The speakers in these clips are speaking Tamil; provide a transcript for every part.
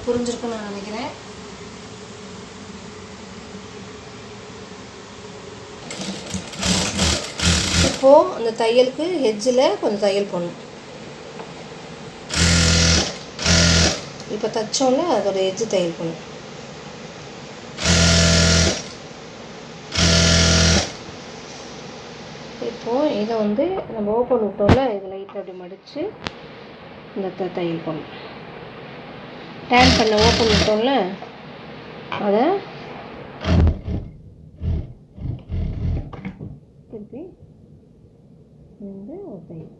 புரிஞ்சிருக்குன்னு நான் நினைக்கிறேன். இப்போது அந்த தையலுக்கு எட்ஜில் கொஞ்சம் தையல் போடணும். இப்போ தைச்சோம்ல அதோட எட்ஜு தையல் போடணும். இப்போது இதை வந்து நம்ம ஓப்பன் விட்டோம்ல, இதை லைட்டாக அப்படி மடித்து இந்த தையல் போடணும். டேன் பண்ண ஓப்பன் விட்டோம்ல அதை திருப்பி வந்து ஒரு தையல்.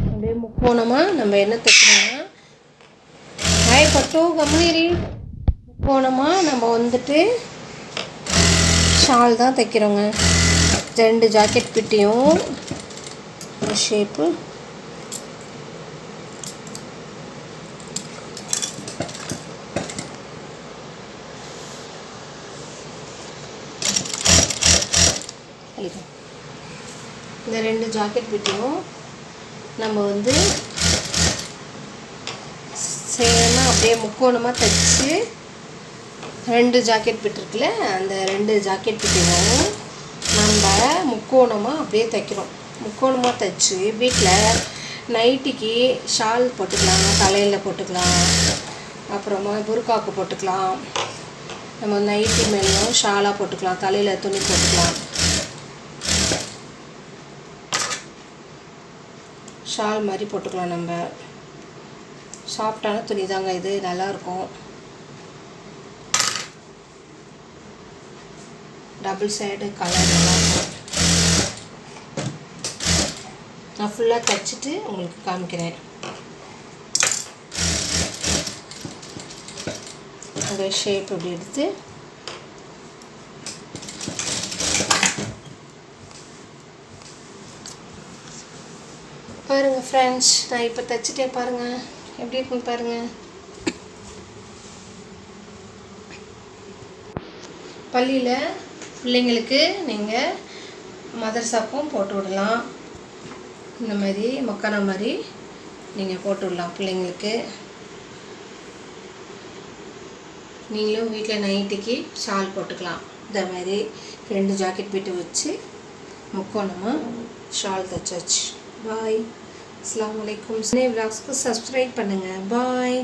அப்படியே முக்கோணமாக நம்ம என்ன தைக்கணும்னா, காயப்பட்டோ கம்முனேரி, முக்கோணமாக நம்ம வந்துட்டு ஷால் தான் தைக்கிறோங்க. 2 ஜாக்கெட் பிட்டியும் ஷேப்பு இந்த 2 ஜாக்கெட் பிட்டியும் நம்ம வந்து சேமாக அப்படியே முக்கோணமாக தைச்சி 2 ஜாக்கெட் பிட் இருக்குல்ல, அந்த 2 ஜாக்கெட் பிட்டியும் நம்ம முக்கோணமாக அப்படியே தைக்கிறோம். முக்கோணமாக தைச்சி வீட்டில் நைட்டிக்கு ஷால் போட்டுக்கலாம், தலையில் போட்டுக்கலாம், அப்புறமா புர்காவுக்கு போட்டுக்கலாம். நம்ம நைட்டி மேலேயும் ஷாலாக போட்டுக்கலாம், தலையில் துணி போட்டுக்கலாம். ஷால் மாதிரி போட்டுக்கலாம். நம்ம சாஃப்டான துணி தாங்க இது, நல்லாயிருக்கும். டபுள் சைடு கலர் நல்லாயிருக்கும். நான் ஃபுல்லாக தைச்சிட்டு உங்களுக்கு காமிக்கிறேன். அந்த ஷேப் இப்படி எடுத்து பாருங்கள் ஃப்ரெண்ட்ஸ், நான் இப்போ தைச்சிட்டேன் பாருங்கள், எப்படி இருக்குன்னு பாருங்கள். பள்ளியில் பிள்ளைங்களுக்கு நீங்கள் மதரசாக்கும் போட்டு விடலாம். இந்த மாதிரி மக்கானா மாதிரி நீங்கள் போட்டு விடலாம் பிள்ளைங்களுக்கு. நீங்களும் வீட்டில் நைட்டிக்கு ஷால் போட்டுக்கலாம். இந்த மாதிரி 2 ஜாக்கெட் பிட்டு வச்சு முக்கோணமாக ஷால் தைச்சாச்சு. பாய். அஸ்ஸலாமு அலைக்கும். விலாக்ஸ்க்கு சப்ஸ்கிரைப் பண்ணுங்கள். பாய்.